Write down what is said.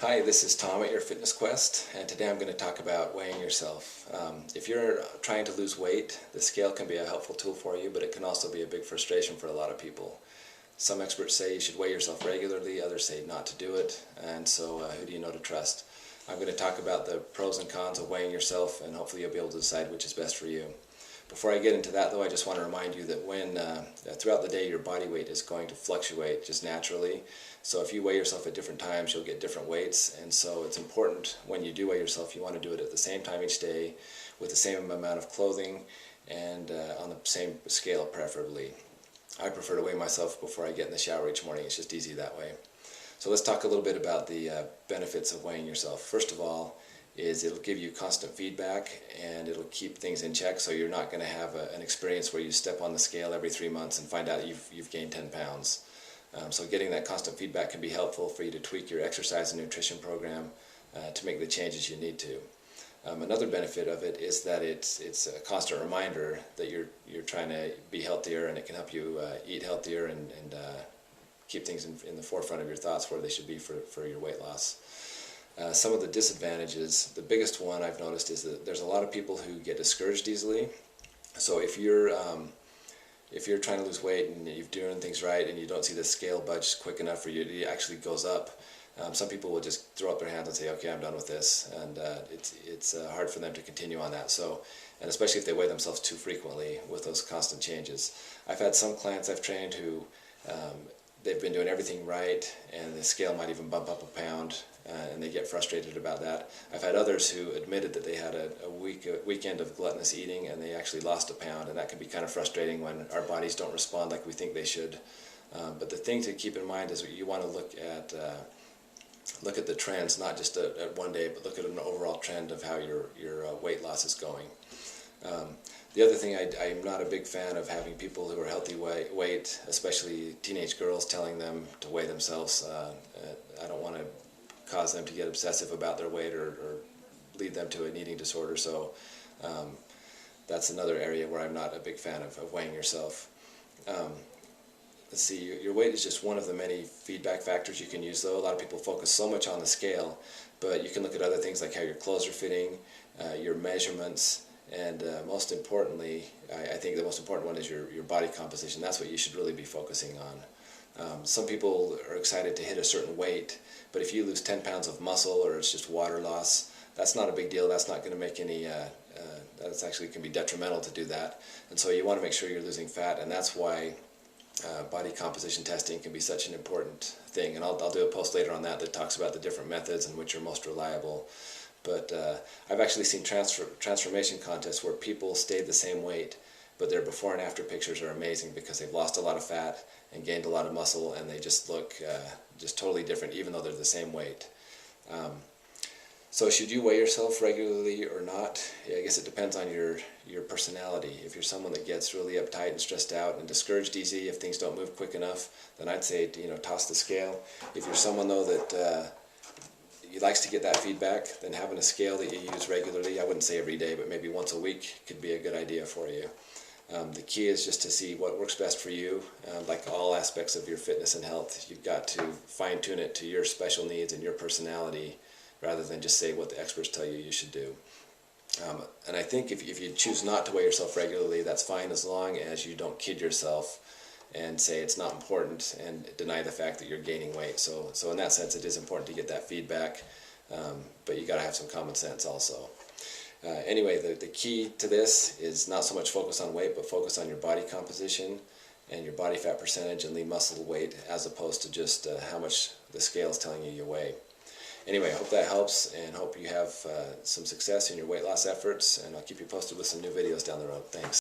Hi, this is Tom at Your Fitness Quest, and today I'm going to talk about weighing yourself. If you're trying to lose weight, the scale can be a helpful tool for you, but it can also be a big frustration for a lot of people. Some experts say you should weigh yourself regularly, others say not to do it, and so who do you know to trust? I'm going to talk about the pros and cons of weighing yourself, and hopefully you'll be able to decide which is best for you. Before I get into that though, I just want to remind you that throughout the day your body weight is going to fluctuate just naturally. So if you weigh yourself at different times, you'll get different weights, and so it's important when you do weigh yourself, you want to do it at the same time each day, with the same amount of clothing, and on the same scale preferably. I prefer to weigh myself before I get in the shower each morning. It's just easy that way. So let's talk a little bit about the benefits of weighing yourself. First of all, it'll give you constant feedback, and it'll keep things in check, so you're not going to have an experience where you step on the scale every 3 months and find out you've gained 10 pounds. So getting that constant feedback can be helpful for you to tweak your exercise and nutrition program to make the changes you need to. Another benefit of it is that it's a constant reminder that you're trying to be healthier, and it can help you eat healthier and keep things in the forefront of your thoughts where they should be for your weight loss. Some of the disadvantages, the biggest one I've noticed is that there's a lot of people who get discouraged easily. So if you're trying to lose weight and you're doing things right and you don't see the scale budge quick enough for you, it actually goes up. Some people will just throw up their hands and say, okay, I'm done with this, and it's hard for them to continue on that. So, and especially if they weigh themselves too frequently with those constant changes. I've had some clients I've trained who they've been doing everything right, and the scale might even bump up a pound, and they get frustrated about that. I've had others who admitted that they had a weekend of gluttonous eating and they actually lost a pound, and that can be kind of frustrating when our bodies don't respond like we think they should. But the thing to keep in mind is you want to look at the trends, not just at one day, but look at an overall trend of how your weight loss is going. The other thing, I'm not a big fan of having people who are healthy weight, especially teenage girls, telling them to weigh themselves. I don't want to cause them to get obsessive about their weight or lead them to an eating disorder. So that's another area where I'm not a big fan of weighing yourself. Let's see, your weight is just one of the many feedback factors you can use, though. A lot of people focus so much on the scale, but you can look at other things like how your clothes are fitting, your measurements, and most importantly, I think the most important one is your body composition. That's what you should really be focusing on. Some people are excited to hit a certain weight, but if you lose 10 pounds of muscle or it's just water loss, that's not a big deal. That's not going to make any, that's actually can be detrimental to do that. And so you want to make sure you're losing fat, and that's why body composition testing can be such an important thing. And I'll do a post later on that talks about the different methods and which are most reliable. But I've actually seen transformation contests where people stayed the same weight, but their before and after pictures are amazing because they've lost a lot of fat and gained a lot of muscle, and they just look just totally different even though they're the same weight. So should you weigh yourself regularly or not? I guess it depends on your personality. If you're someone that gets really uptight and stressed out and discouraged easy if things don't move quick enough, then I'd say, toss the scale. If you're someone though that likes to get that feedback, then having a scale that you use regularly, I wouldn't say every day, but maybe once a week could be a good idea for you. The key is just to see what works best for you. Like all aspects of your fitness and health, you've got to fine-tune it to your special needs and your personality rather than just say what the experts tell you should do. And I think if you choose not to weigh yourself regularly, that's fine as long as you don't kid yourself and say it's not important and deny the fact that you're gaining weight. So in that sense, it is important to get that feedback, but you got to have some common sense also. Anyway, the key to this is not so much focus on weight, but focus on your body composition and your body fat percentage and lean muscle weight, as opposed to just how much the scale is telling you weigh. Anyway, I hope that helps, and hope you have some success in your weight loss efforts, and I'll keep you posted with some new videos down the road. Thanks.